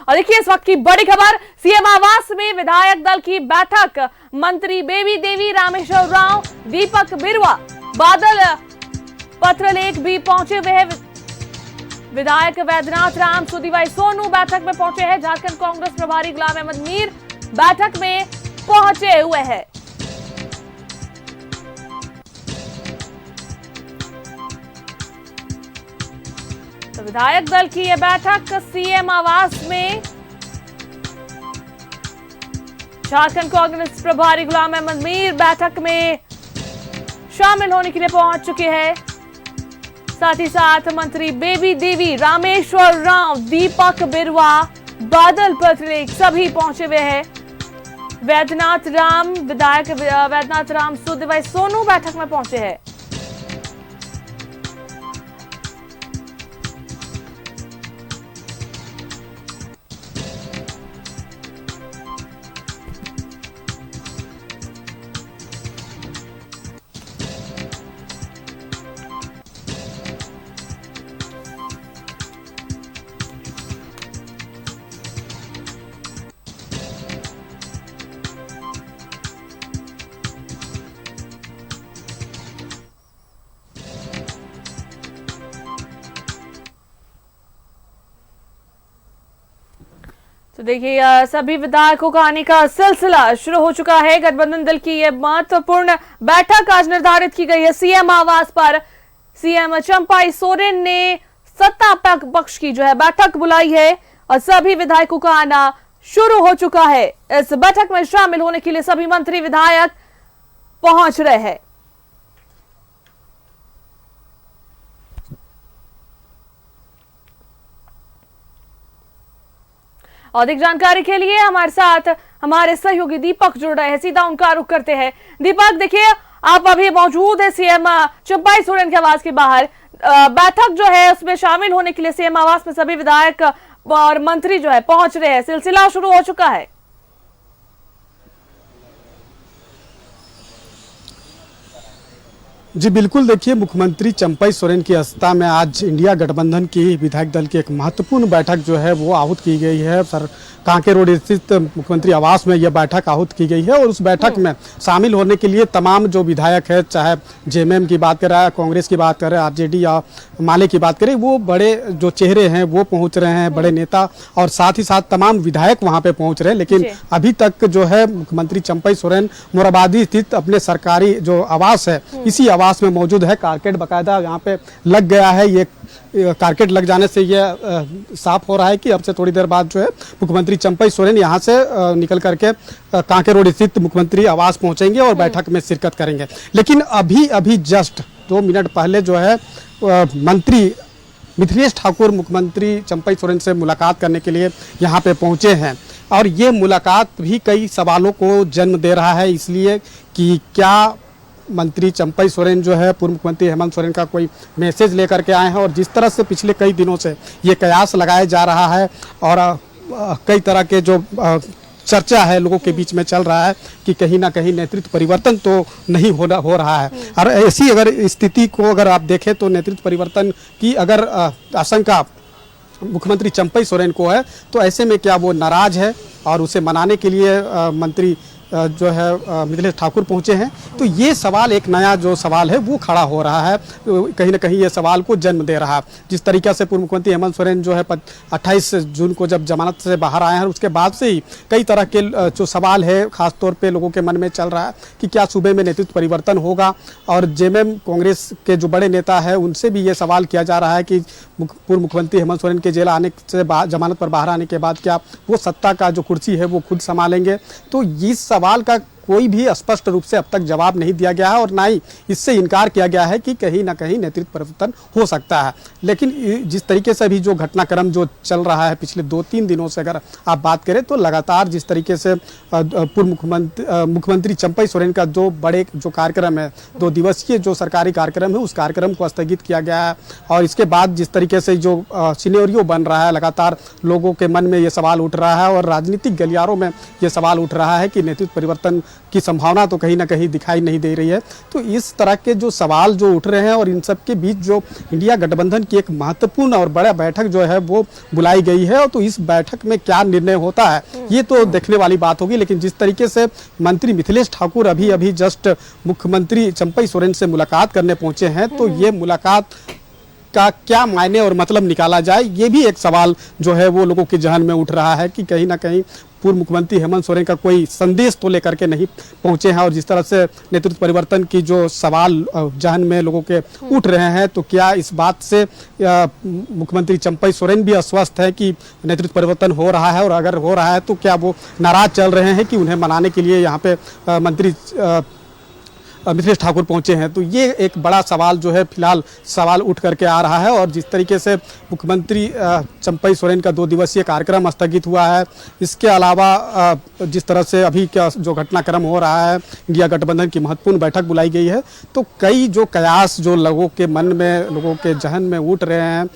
और देखिए इस वक्त की बड़ी खबर, सीएम आवास में विधायक दल की बैठक। मंत्री बेबी देवी, रामेश्वर राव, दीपक बिरुआ, बादल पत्रलेख भी पहुंचे हुए हैं। विधायक वैद्यनाथ राम, सुदीभाई सोनू बैठक में पहुंचे हैं। झारखंड कांग्रेस प्रभारी गुलाम अहमद मीर बैठक में पहुंचे हुए हैं। तो विधायक दल की यह बैठक सीएम आवास में झारखंड कांग्रेस प्रभारी गुलाम अहमद मीर बैठक में शामिल होने के लिए पहुंच चुके हैं। साथ ही साथ मंत्री बेबी देवी, रामेश्वर राव, दीपक बिरुआ, बादल पत्रलेख सभी पहुंचे हुए हैं। वैद्यनाथ राम, विधायक वैद्यनाथ राम, सुदीभाई सोनू बैठक में पहुंचे हैं। तो देखिए सभी विधायकों का आने का सिलसिला शुरू हो चुका है। गठबंधन दल की यह महत्वपूर्ण बैठक आज निर्धारित की गई है सीएम आवास पर। सीएम चंपाई सोरेन ने सत्ता पक्ष की जो है बैठक बुलाई है और सभी विधायकों का आना शुरू हो चुका है। इस बैठक में शामिल होने के लिए सभी मंत्री विधायक पहुंच रहे हैं। अधिक जानकारी के लिए हमारे साथ हमारे सहयोगी दीपक जुड़ रहे हैं, सीधा उनका रुख करते हैं। दीपक, देखिए आप अभी मौजूद है सीएम चंपाई सोरेन के आवास के बाहर। बैठक जो है उसमें शामिल होने के लिए सीएम आवास में सभी विधायक और मंत्री जो है पहुंच रहे हैं। सिलसिला शुरू हो चुका है। जी बिल्कुल, देखिए मुख्यमंत्री चंपाई सोरेन की अध्यक्षता में आज इंडिया गठबंधन की विधायक दल की एक महत्वपूर्ण बैठक जो है वो आहूत की गई है। सर कांके रोड स्थित मुख्यमंत्री आवास में यह बैठक आहूत की गई है और उस बैठक में शामिल होने के लिए तमाम जो विधायक है, चाहे जेएमएम की बात करें, कांग्रेस की बात करें, आरजेडी या माले की बात करें, वो बड़े जो चेहरे हैं वो पहुंच रहे हैं, बड़े नेता और साथ ही साथ तमाम विधायक वहां पे पहुंच रहे हैं। लेकिन अभी तक जो है मुख्यमंत्री चंपाई सोरेन मोराबादी स्थित अपने सरकारी जो आवास है इसी आवास में मौजूद है। कारकेट बाकायदा यहाँ पे लग गया है। ये कारकेट लग जाने से ये साफ हो रहा है कि अब से थोड़ी देर बाद जो है मुख्यमंत्री चंपाई सोरेन यहाँ से निकल करके कांके रोड स्थित मुख्यमंत्री आवास पहुंचेंगे और बैठक में शिरकत करेंगे। लेकिन अभी जस्ट 2 मिनट पहले जो है मंत्री मिथिलेश ठाकुर मुख्यमंत्री चंपाई सोरेन से मुलाकात करने के लिए यहाँ पे पहुँचे हैं और ये मुलाकात भी कई सवालों को जन्म दे रहा है, इसलिए कि क्या मंत्री चंपाई सोरेन जो है पूर्व मुख्यमंत्री हेमंत सोरेन का कोई मैसेज लेकर के आए हैं। और जिस तरह से पिछले कई दिनों से ये कयास लगाया जा रहा है और कई तरह के जो चर्चा है लोगों के बीच में चल रहा है कि कहीं ना कहीं नेतृत्व परिवर्तन तो नहीं हो रहा है। और ऐसी अगर स्थिति को अगर आप देखें तो नेतृत्व परिवर्तन की अगर आशंका मुख्यमंत्री चंपाई सोरेन को है तो ऐसे में क्या वो नाराज है और उसे मनाने के लिए मंत्री जो है मिथिलेश ठाकुर पहुंचे हैं। तो ये सवाल, एक नया जो सवाल है वो खड़ा हो रहा है, कहीं ना कहीं ये सवाल को जन्म दे रहा है। जिस तरीके से पूर्व मुख्यमंत्री हेमंत सोरेन जो है 28 जून को जब जमानत से बाहर आए हैं उसके बाद से ही कई तरह के जो सवाल है खासतौर पे लोगों के मन में चल रहा है कि क्या सूबे में नेतृत्व परिवर्तन होगा। और जेएमएम कांग्रेस के जो बड़े नेता है उनसे भी ये सवाल किया जा रहा है कि पूर्व मुख्यमंत्री हेमंत सोरेन के जेल आने से जमानत पर बाहर आने के बाद क्या वो सत्ता का जो कुर्सी है वो खुद संभालेंगे। तो इस सवाल का कोई भी स्पष्ट रूप से अब तक जवाब नहीं दिया गया है और ना ही इससे इनकार किया गया है कि कहीं ना कहीं नेतृत्व परिवर्तन हो सकता है। लेकिन जिस तरीके से अभी जो घटनाक्रम जो चल रहा है पिछले 2-3 दिनों से अगर आप बात करें तो लगातार जिस तरीके से पूर्व मुख्यमंत्री चंपाई सोरेन का जो बड़े जो कार्यक्रम है, 2 दिवसीय जो सरकारी कार्यक्रम है उस कार्यक्रम को स्थगित किया गया है। और इसके बाद जिस तरीके से जो सिनेरियो बन रहा है, लगातार लोगों के मन में ये सवाल उठ रहा है और राजनीतिक गलियारों में ये सवाल उठ रहा है कि नेतृत्व परिवर्तन की संभावना तो कहीं ना कहीं दिखाई नहीं दे रही है। तो इस तरह के जो सवाल जो उठ रहे हैं और इन सब के बीच जो इंडिया गठबंधन की एक महत्वपूर्ण और बड़ा बैठक जो है वो बुलाई गई है, और तो इस बैठक में क्या निर्णय होता है ये तो देखने वाली बात होगी। लेकिन जिस तरीके से मंत्री मिथिलेश ठाकुर अभी जस्ट मुख्यमंत्री चंपई सोरेन से मुलाकात करने पहुंचे हैं, तो ये मुलाकात का क्या मायने और मतलब निकाला जाए, ये भी एक सवाल जो है वो लोगों के जहन में उठ रहा है कि कहीं ना कहीं पूर्व मुख्यमंत्री हेमंत सोरेन का कोई संदेश तो लेकर के नहीं पहुंचे हैं। और जिस तरह से नेतृत्व परिवर्तन की जो सवाल जहन में लोगों के उठ रहे हैं, तो क्या इस बात से मुख्यमंत्री चंपई सोरेन भी आश्वस्त है कि नेतृत्व परिवर्तन हो रहा है, और अगर हो रहा है तो क्या वो नाराज चल रहे हैं कि उन्हें मनाने के लिए यहाँ पे मंत्री मिथिलेश ठाकुर पहुंचे हैं। तो ये एक बड़ा सवाल जो है फिलहाल सवाल उठ करके आ रहा है। और जिस तरीके से मुख्यमंत्री चंपई सोरेन का 2 दिवसीय कार्यक्रम स्थगित हुआ है, इसके अलावा जिस तरह से अभी का जो घटनाक्रम हो रहा है, इंडिया गठबंधन की महत्वपूर्ण बैठक बुलाई गई है, तो कई जो कयास जो लोगों के मन में, लोगों के जहन में उठ रहे हैं,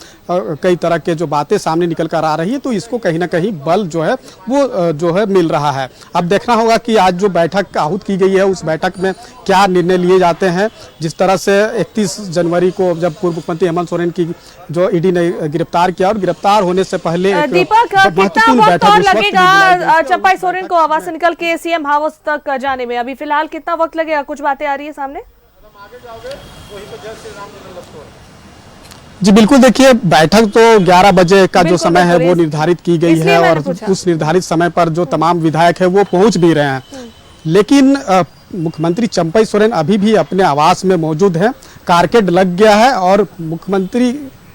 कई तरह के जो बातें सामने निकल कर आ रही है, तो इसको कहीं ना कहीं बल जो है वो जो है मिल रहा है। अब देखना होगा कि आज जो बैठक आहूत की गई है उस बैठक में क्या निर्णय लिए जाते हैं। जिस तरह से 31 जनवरी को जब पूर्व मुख्यमंत्री हेमंत सोरेन की जो ईडी ने गिरफ्तार किया, और गिरफ्तार होने से पहले दीपक कितना वक्त और लगेगा चंपई सोरेन को आवास से निकल के सीएम हाउस तक जाने में? अभी फिलहाल कितना वक्त लगेगा? कुछ बातें आ रही है सामने? जी बिल्कुल, देखिए बैठक तो 11 बजे का जो समय है वो निर्धारित की गई है, और उस निर्धारित समय पर जो तमाम विधायक है वो पहुंच भी रहे हैं। लेकिन मुख्यमंत्री चंपई सोरेन अभी भी अपने आवास में मौजूद हैं। कारकेड लग गया है, और मुख्यमंत्री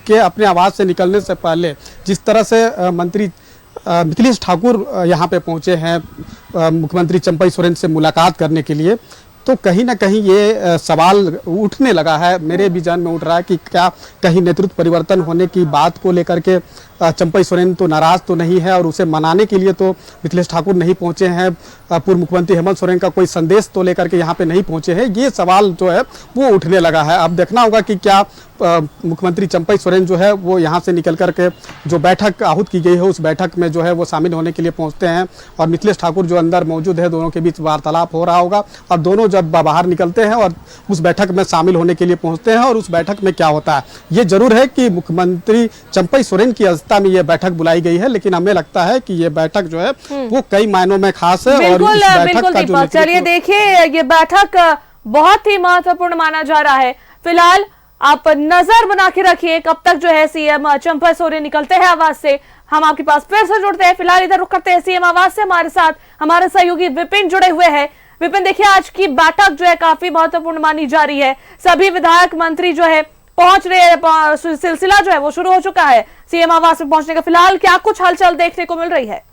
के अपने आवास से निकलने से पहले जिस तरह से मंत्री मिथिलेश ठाकुर यहाँ पे पहुँचे हैं मुख्यमंत्री चंपई सोरेन से मुलाकात करने के लिए, तो कहीं ना कहीं ये सवाल उठने लगा है, मेरे भी जहन में उठ रहा है कि क्या कहीं नेतृत्व परिवर्तन होने की बात को लेकर के चंपई सोरेन तो नाराज तो नहीं है, और उसे मनाने के लिए तो मिथिलेश ठाकुर नहीं पहुंचे हैं, पूर्व मुख्यमंत्री हेमंत सोरेन का कोई संदेश तो लेकर के यहाँ पे नहीं पहुंचे हैं। ये सवाल जो है वो उठने लगा है। अब देखना होगा कि क्या मुख्यमंत्री चंपई सोरेन जो है वो यहाँ से निकल करके जो बैठक आहूत की गई है उस बैठक में जो है वो शामिल होने के लिए पहुँचते हैं, और मिथिलेश ठाकुर जो अंदर मौजूद है, दोनों के बीच वार्तालाप हो रहा होगा, और दोनों जब बाहर निकलते हैं और उस बैठक में शामिल होने के लिए पहुँचते हैं, और उस बैठक में क्या होता है। ये जरूर है कि मुख्यमंत्री चंपई सोरेन की अध्यक्षता में ये बैठक बुलाई गई है, लेकिन हमें लगता है कि ये बैठक जो है वो कई मायनों में खास है। और इस बैठक का जो चलिए देखिए, ये बैठक बहुत ही महत्वपूर्ण माना जा रहा है। फिलहाल आप नजर बना के रखिए कब तक जो है सीएम चंपई सोरेन निकलते हैं आवास से। हम आपके पास फिर से जुड़ते हैं। फिलहाल इधर रुक करते हैं सीएम आवास से। हमारे साथ हमारे सहयोगी विपिन जुड़े हुए हैं। विपिन, देखिए आज की बैठक जो है काफी महत्वपूर्ण मानी जा रही है। सभी विधायक मंत्री जो है पहुंच रहे हैं, सिलसिला जो है वो शुरू हो चुका है सीएम आवास में पहुंचने का। फिलहाल क्या कुछ हलचल देखने को मिल रही है?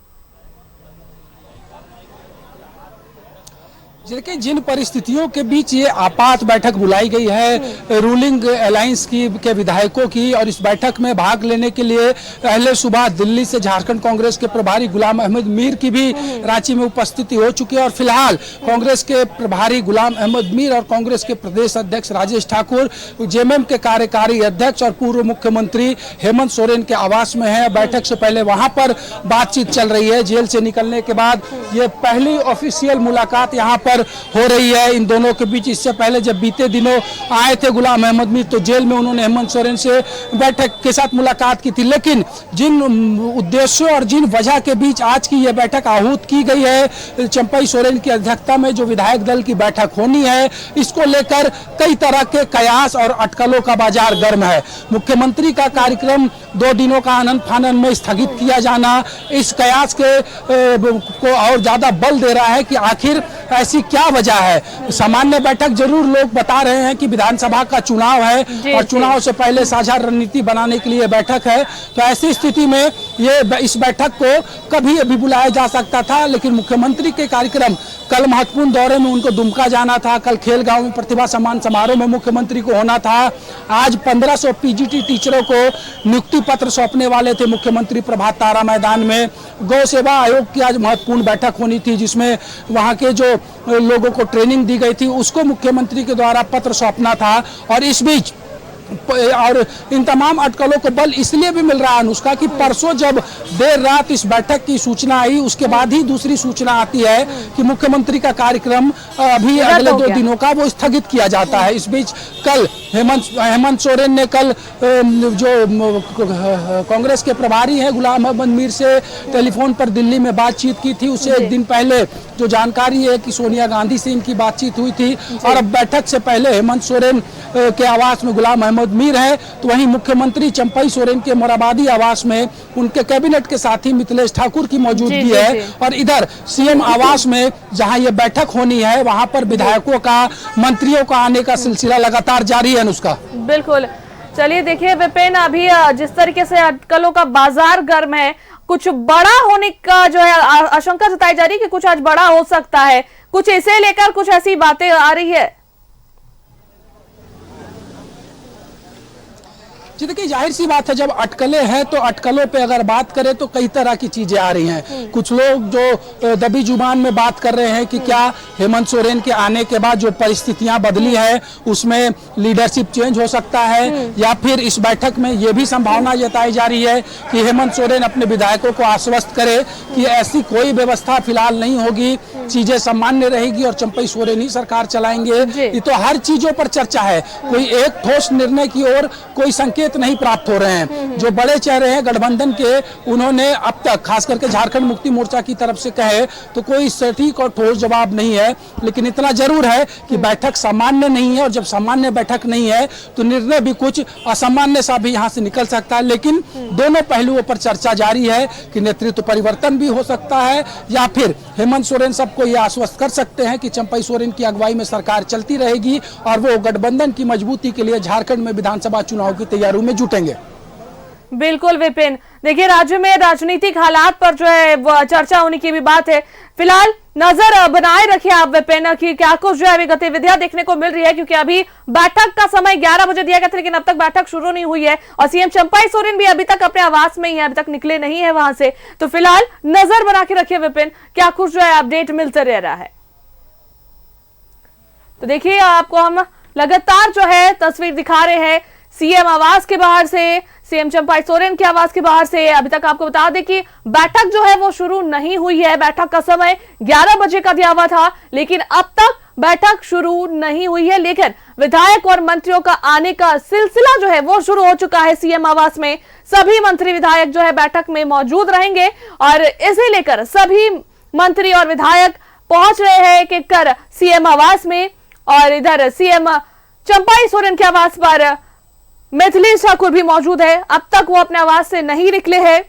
देखिए, जिन परिस्थितियों के बीच ये आपात बैठक बुलाई गई है रूलिंग अलायंस के विधायकों की, और इस बैठक में भाग लेने के लिए पहले सुबह दिल्ली से झारखंड कांग्रेस के प्रभारी गुलाम अहमद मीर की भी रांची में उपस्थिति हो चुकी है। और फिलहाल कांग्रेस के प्रभारी गुलाम अहमद मीर और कांग्रेस के प्रदेश अध्यक्ष राजेश ठाकुर, जेएमएम के कार्यकारी अध्यक्ष और पूर्व मुख्यमंत्री हेमंत सोरेन के आवास में है। बैठक से पहले वहां पर बातचीत चल रही है। जेल से निकलने के बाद ये पहली ऑफिशियल मुलाकात यहाँ पर हो रही है इन दोनों के बीच। इससे पहले जब बीते दिनों आए थे गुलाम अहमद मीर, तो जेल में उन्होंने हेमंत सोरेन से बैठक के साथ मुलाकात की थी। लेकिन जिन उद्देश्यों और जिन वजह के बीच आज की यह बैठक आहूत की गई है, चंपई सोरेन की अध्यक्षता में जो विधायक दल की बैठक होनी है, इसको लेकर कई तरह के कयास और अटकलों का बाजार गर्म है। मुख्यमंत्री का कार्यक्रम 2 दिनों का आनंद फानन में स्थगित किया जाना इस कयास को और ज्यादा बल दे रहा है कि आखिर ऐसी क्या वजह है। सामान्य बैठक जरूर लोग बता रहे हैं कि विधानसभा का चुनाव है और चुनाव से पहले साझा रणनीति बनाने के लिए बैठक है, तो ऐसी स्थिति में इस बैठक को कभी भी बुलाया जा सकता था। लेकिन मुख्यमंत्री के कार्यक्रम कल महत्वपूर्ण दौरे में उनको दुमका जाना था, कल खेलगांव में प्रतिभा सम्मान समारोह में मुख्यमंत्री को होना था, आज 1500 पीजीटी टीचरों को नियुक्ति पत्र सौंपने वाले थे मुख्यमंत्री प्रभात तारा मैदान में, गौ सेवा आयोग की आज महत्वपूर्ण बैठक होनी थी जिसमें वहां के जो लोगों को ट्रेनिंग दी गई थी उसको मुख्यमंत्री के द्वारा पत्र सौंपना था। और इस बीच और इन तमाम अटकलों को बल इसलिए भी मिल रहा है अनुष्का कि परसों जब देर रात इस बैठक की सूचना आई, उसके बाद ही दूसरी सूचना आती है कि मुख्यमंत्री का कार्यक्रम अभी अगले 2 दिनों का वो स्थगित किया जाता है। इस बीच कल हेमंत सोरेन ने कल जो कांग्रेस के प्रभारी हैं गुलाम मोहम्मद मीर से टेलीफोन पर दिल्ली में बातचीत की थी। उससे एक दिन पहले जो जानकारी है कि सोनिया गांधी से इनकी बातचीत हुई थी और अब बैठक से पहले हेमंत सोरेन के आवास में गुलाम मोहम्मद मीर है, तो वहीं मुख्यमंत्री चंपई सोरेन के मोराबादी आवास में उनके कैबिनेट के साथी मिथिलेश ठाकुर की मौजूदगी है। और इधर सीएम आवास में जहां ये बैठक होनी है वहां पर विधायकों का, मंत्रियों का आने का सिलसिला लगातार जारी है। अनुष्का, बिल्कुल। चलिए देखिए विपिन, अभी जिस तरीके से अटकलों का बाजार गर्म है, कुछ बड़ा होने का जो है आशंका जताई जा रही है कि कुछ आज बड़ा हो सकता है, कुछ इसे लेकर कुछ ऐसी बातें आ रही है। जी देखिए, जाहिर सी बात है जब अटकलें हैं तो अटकलों पे अगर बात करें तो कई तरह की चीजें आ रही हैं। कुछ लोग जो दबी जुबान में बात कर रहे हैं कि क्या हेमंत सोरेन के आने के बाद जो परिस्थितियां बदली है उसमें लीडरशिप चेंज हो सकता है, या फिर इस बैठक में ये भी संभावना जताई जा रही है कि हेमंत सोरेन अपने विधायकों को आश्वस्त करे कि ऐसी कोई व्यवस्था फिलहाल नहीं होगी, चीजें सामान्य रहेगी और चंपई सोरेन ही सरकार चलाएंगे। ये तो हर चीजों पर चर्चा है, कोई एक ठोस निर्णय की ओर कोई संकेत नहीं प्राप्त हो रहे हैं। जो बड़े चेहरे हैं गठबंधन के, उन्होंने अब तक खास करके झारखंड मुक्ति मोर्चा की तरफ से कहे तो कोई सटीक और ठोस जवाब नहीं है, लेकिन इतना जरूर है कि बैठक सामान्य नहीं है और जब सामान्य बैठक नहीं है तो निर्णय भी कुछ असामान्य सा भी यहां से निकल सकता है। लेकिन दोनों पहलुओं पर चर्चा जारी है कि नेतृत्व परिवर्तन भी हो सकता है या फिर हेमंत सोरेन सबको यह आश्वस्त कर सकते हैं कि चंपई सोरेन की अगुवाई में सरकार चलती रहेगी और वो गठबंधन की मजबूती के लिए झारखंड में विधानसभा चुनाव की तैयारी में जुटेंगे। बिल्कुल विपिन, देखिए राज्य में राजनीतिक हालात पर जो है वो चर्चा होने की भी बात है। फिलहाल नजर बनाए रखिए आप विपिन कि क्या कुछ जो है गतिविधियां देखने को मिल रही है, क्योंकि अभी बैठक का समय 11 बजे दिया गया था लेकिन अब तक बैठक शुरू नहीं हुई है और सीएम चंपई सोरेन भी अभी तक अपने आवास में ही है, अभी तक निकले नहीं है वहां से। तो फिलहाल नजर बना के रखिए विपिन, क्या कुछ जो है अपडेट मिलते रह रहा है। तो देखिए आपको हम लगातार जो है तस्वीर दिखा रहे हैं सीएम आवास के बाहर से, सीएम चंपई सोरेन के आवास के बाहर से। अभी तक आपको बता दें कि बैठक जो है वो शुरू नहीं हुई है, बैठक का समय 11 बजे का दिया हुआ था लेकिन अब तक बैठक शुरू नहीं हुई है। लेकिन विधायक और मंत्रियों का आने का सिलसिला जो है वो शुरू हो चुका है सीएम आवास में। सभी मंत्री विधायक जो है बैठक में मौजूद रहेंगे और इसे लेकर सभी मंत्री और विधायक पहुंच रहे हैं एक एक कर सीएम आवास में। और इधर सीएम चंपई सोरेन के आवास पर मिथिलेश ठाकुर भी मौजूद है, अब तक वो अपने आवास से नहीं निकले हैं।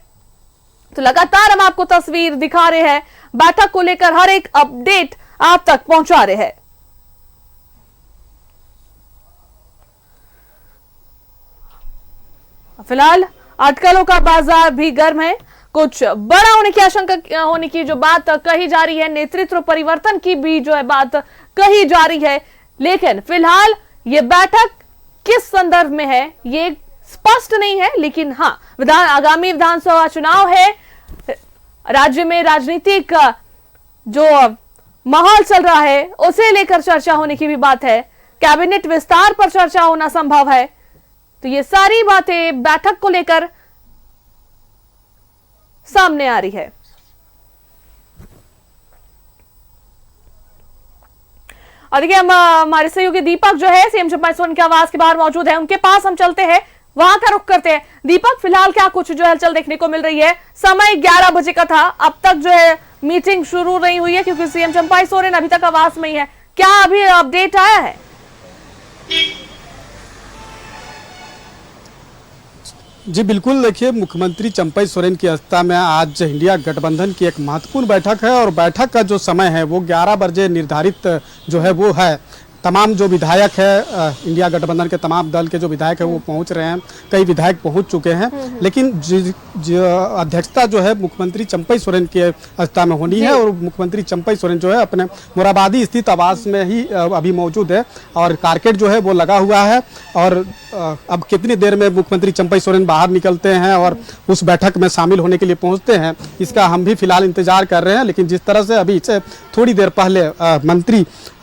तो लगातार हम आपको तस्वीर दिखा रहे हैं, बैठक को लेकर हर एक अपडेट आप तक पहुंचा रहे हैं। फिलहाल अटकलों का बाजार भी गर्म है, कुछ बड़ा होने की आशंका होने की जो बात कही जा रही है, नेतृत्व परिवर्तन की भी जो है बात कही जा रही है। लेकिन फिलहाल ये बैठक किस संदर्भ में है ये स्पष्ट नहीं है। लेकिन हाँ, आगामी विधानसभा चुनाव है, राज्य में राजनीतिक जो माहौल चल रहा है उसे लेकर चर्चा होने की भी बात है, कैबिनेट विस्तार पर चर्चा होना संभव है। तो ये सारी बातें बैठक को लेकर सामने आ रही है। और देखिए हम हमारे सहयोगी दीपक जो है सीएम चंपई सोरेन के आवास के बाहर मौजूद है, उनके पास हम चलते हैं, वहां का रुख करते हैं। दीपक, फिलहाल क्या कुछ जो हलचल देखने को मिल रही है? समय 11 बजे का था, अब तक जो है मीटिंग शुरू नहीं हुई है क्योंकि सीएम चंपई सोरेन अभी तक आवास में ही है। क्या अभी अपडेट आया है? जी बिल्कुल, देखिए मुख्यमंत्री चंपई सोरेन की अध्यक्षता में आज इंडिया गठबंधन की एक महत्वपूर्ण बैठक है और बैठक का जो समय है वो 11 बजे निर्धारित जो है वो है। तमाम जो विधायक है इंडिया गठबंधन के तमाम दल के जो विधायक है वो पहुंच रहे हैं, कई विधायक पहुंच चुके हैं, लेकिन जो अध्यक्षता जो है मुख्यमंत्री चंपई सोरेन की अध्यक्षता में होनी है और मुख्यमंत्री चंपई सोरेन जो है अपने मोराबादी स्थित आवास में ही अभी मौजूद है और कारकेट जो है वो लगा हुआ है। और अब कितनी देर में मुख्यमंत्री चंपई सोरेन बाहर निकलते हैं और उस बैठक में शामिल होने के लिए पहुँचते हैं, इसका हम भी फिलहाल इंतजार कर रहे हैं। लेकिन जिस तरह से अभी से थोड़ी देर पहले मंत्री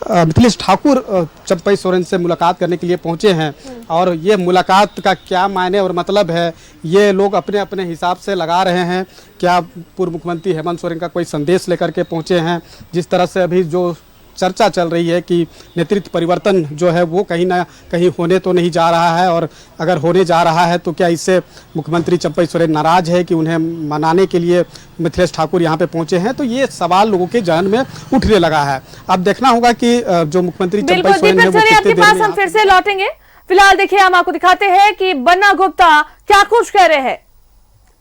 मिथिलेश ठाकुर चंपई सोरेन से मुलाकात करने के लिए पहुंचे हैं और ये मुलाकात का क्या मायने और मतलब है ये लोग अपने अपने हिसाब से लगा रहे हैं। क्या पूर्व मुख्यमंत्री हेमंत सोरेन का कोई संदेश लेकर के पहुंचे हैं? जिस तरह से अभी जो चर्चा चल रही है कि नेतृत्व परिवर्तन जो है वो कहीं ना कहीं होने तो नहीं जा रहा है, और अगर होने जा रहा है तो क्या इससे मुख्यमंत्री चंपई सोरेन नाराज है कि उन्हें मनाने के लिए मिथिलेश ठाकुर यहाँ पे पहुंचे हैं? तो ये सवाल लोगों के जहन में उठने लगा है। अब देखना होगा कि जो मुख्यमंत्री चंपई सोरेन है वो कितने देर में हम फिर से लौटेंगे। फिलहाल देखिए हम आपको दिखाते हैं कि बन्ना गुप्ता क्या कुछ कह रहे हैं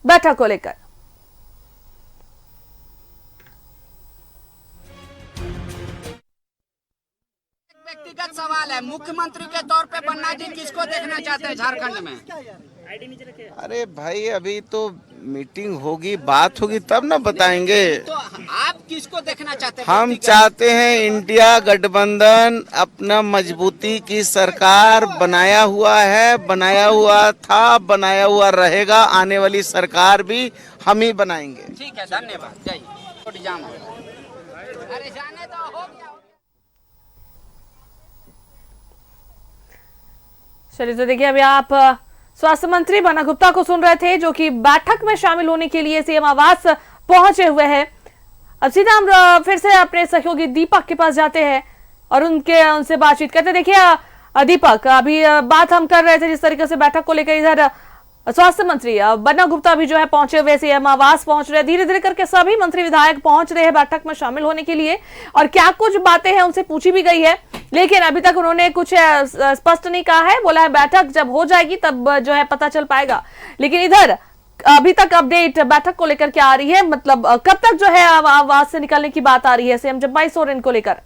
बैठक को लेकर। व्यक्तिगत सवाल है, मुख्यमंत्री के तौर पे बन्ना जी किसको देखना चाहते हैं झारखंड में? अरे भाई अभी तो मीटिंग होगी, बात होगी तब ना बताएंगे। तो आप किसको देखना चाहते हैं? हम चाहते हैं इंडिया गठबंधन अपना मजबूती की सरकार बनाया हुआ है, बनाया हुआ था, बनाया हुआ रहेगा। आने वाली सरकार भी हम ही बनाएंगे। ठीक है, धन्यवाद। जाइए, जाम हो। अरे जाने तो हो गया। चलिए तो देखिए अभी आप स्वास्थ्य मंत्री बन्ना गुप्ता को सुन रहे थे जो कि बैठक में शामिल होने के लिए सीएम आवास पहुंचे हुए हैं। अब सीधा हम फिर से अपने सहयोगी दीपक के पास जाते हैं और उनसे बातचीत करते। देखिए दीपक, अभी बात हम कर रहे थे जिस तरीके से बैठक को लेकर इधर स्वास्थ्य मंत्री बन्ना गुप्ता भी जो है पहुंचे हुए सीएम आवास पहुंच रहे हैं। धीरे धीरे करके सभी मंत्री विधायक पहुंच रहे हैं बैठक में शामिल होने के लिए और क्या कुछ बातें हैं उनसे पूछी भी गई है, लेकिन अभी तक उन्होंने कुछ स्पष्ट नहीं कहा है। बोला है बैठक जब हो जाएगी तब जो है पता चल पाएगा। लेकिन इधर अभी तक अपडेट बैठक को लेकर क्या आ रही है, मतलब कब तक जो है आवास से निकलने की बात आ रही है सीएम चंपई सोरेन को लेकर?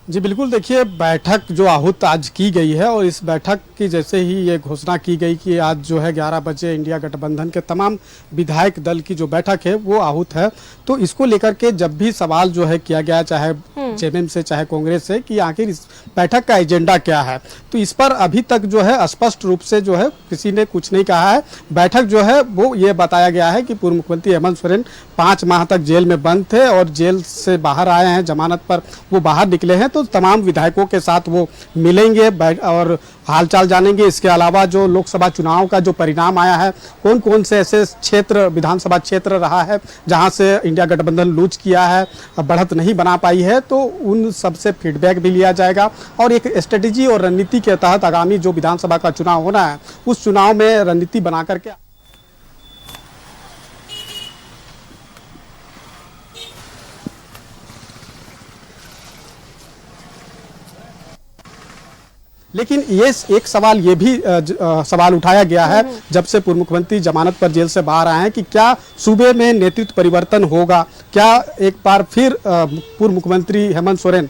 जी बिल्कुल, देखिए बैठक जो आहूत आज की गई है और इस बैठक की जैसे ही ये घोषणा की गई कि आज जो है 11 बजे इंडिया गठबंधन के तमाम विधायक दल की जो बैठक है वो आहूत है, तो इसको लेकर के जब भी सवाल जो है किया गया चाहे जेएमएम से चाहे कांग्रेस से कि आखिर इस बैठक का एजेंडा क्या है, तो इस पर अभी तक जो है स्पष्ट रूप से जो है किसी ने कुछ नहीं कहा है। बैठक जो है वो ये बताया गया है कि पूर्व मुख्यमंत्री हेमंत सोरेन 5 माह तक जेल में बंद थे और जेल से बाहर आए हैं, जमानत पर वो बाहर निकले हैं, तो तमाम विधायकों के साथ वो मिलेंगे और हालचाल जानेंगे। इसके अलावा जो लोकसभा चुनाव का जो परिणाम आया है, कौन कौन से ऐसे क्षेत्र विधानसभा क्षेत्र रहा है जहां से इंडिया गठबंधन लूज किया है, बढ़त नहीं बना पाई है, तो उन सब से फीडबैक भी लिया जाएगा और एक स्ट्रेटेजी और रणनीति के तहत आगामी जो विधानसभा का चुनाव होना है उस चुनाव में रणनीति बना करके लेकिन ये एक सवाल ये भी सवाल उठाया गया है जब से पूर्व मुख्यमंत्री जमानत पर जेल से बाहर आए हैं कि क्या सूबे में नेतृत्व परिवर्तन होगा, क्या एक बार फिर पूर्व मुख्यमंत्री हेमंत सोरेन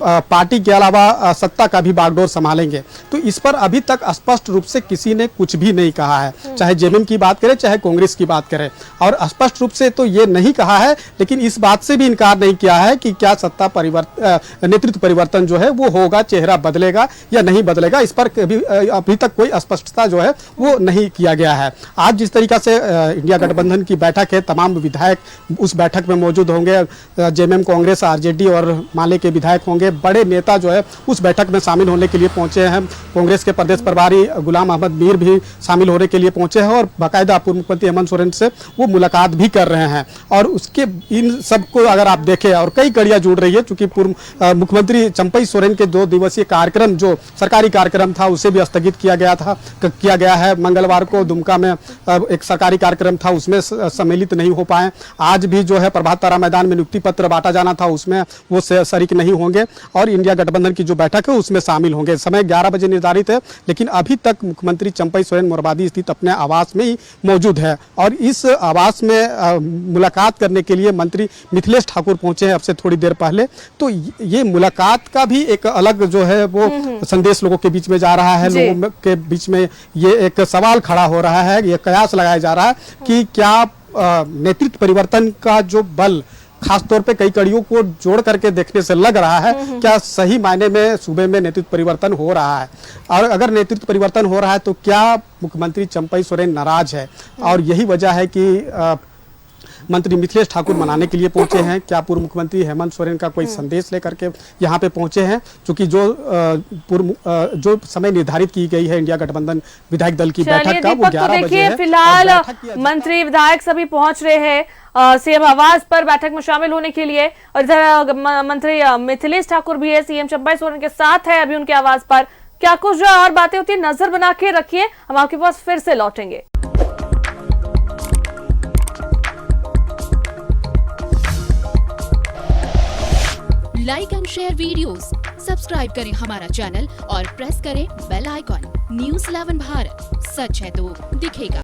पार्टी के अलावा सत्ता का भी बागडोर संभालेंगे। तो इस पर अभी तक स्पष्ट रूप से किसी ने कुछ भी नहीं कहा है, चाहे जेएमएम की बात करें चाहे कांग्रेस की बात करें, और स्पष्ट रूप से तो ये नहीं कहा है, लेकिन इस बात से भी इनकार नहीं किया है कि क्या सत्ता परिवर्तन नेतृत्व परिवर्तन जो है वो होगा, चेहरा बदलेगा या नहीं बदलेगा, इस पर अभी तक कोई स्पष्टता जो है वो नहीं किया गया है। आज जिस तरीके से इंडिया गठबंधन की बैठक है, तमाम विधायक उस बैठक में मौजूद होंगे, जेएमएम कांग्रेस आरजेडी और माले के विधायक होंगे, बड़े नेता जो है उस बैठक में शामिल होने के लिए पहुंचे हैं। कांग्रेस के प्रदेश प्रभारी गुलाम अहमद मीर भी शामिल होने के लिए पहुंचे हैं और बाकायदा पूर्व मुख्यमंत्री हेमंत सोरेन से वो मुलाकात भी कर रहे हैं। और उसके इन सबको अगर आप देखें और कई कड़ियां जुड़ रही है, चूंकि पूर्व मुख्यमंत्री चंपई सोरेन के 2 दिवसीय कार्यक्रम जो सरकारी कार्यक्रम था उसे भी स्थगित किया गया है। मंगलवार को दुमका में एक सरकारी कार्यक्रम था, उसमें सम्मिलित नहीं हो पाए। आज भी जो है प्रभात तारा मैदान में नियुक्ति पत्र बांटा जाना था, उसमें वो शरीक नहीं होंगे और इंडिया गठबंधन की जो बैठक है उसमें शामिल होंगे। समय 11 बजे निर्धारित है, लेकिन अभी तक मुख्यमंत्री चंपई सोरेन मोरबादी स्थित अपने आवास में ही मौजूद है और इस आवास में मुलाकात करने के लिए मंत्री मिथिलेश ठाकुर पहुंचे हैं अब से थोड़ी देर पहले। तो ये मुलाकात का भी एक अलग जो है वो संदेश लोगों के बीच में जा रहा है। लोगों के बीच में ये एक सवाल खड़ा हो रहा है, ये कयास लगाया जा रहा है कि क्या नेतृत्व परिवर्तन का जो बल खासतौर पे कई कड़ियों को जोड़ करके देखने से लग रहा है, क्या सही मायने में सूबे में नेतृत्व परिवर्तन हो रहा है, और अगर नेतृत्व परिवर्तन हो रहा है तो क्या मुख्यमंत्री चंपई सोरेन नाराज है। और यही वजह है कि मंत्री मिथिलेश ठाकुर मनाने के लिए पहुंचे हैं? क्या पूर्व मुख्यमंत्री हेमंत सोरेन का कोई संदेश लेकर के यहाँ पे पहुंचे हैं? क्योंकि जो समय निर्धारित की गई है इंडिया गठबंधन विधायक दल की बैठक का, वो 11 बजे है। फिलहाल मंत्री विधायक सभी पहुंच रहे हैं सीएम आवास पर बैठक में शामिल होने के लिए, और इधर मंत्री मिथिलेश ठाकुर भी है, सीएम चंपई सोरेन के साथ है अभी उनके आवास पर। क्या कुछ और बातें होती है नजर बना के रखिए, हम आपके पास फिर से लौटेंगे। Like and share videos, subscribe करें हमारा चैनल और प्रेस करें बेल आइकॉन। न्यूज़ 11 भारत, सच है तो दिखेगा।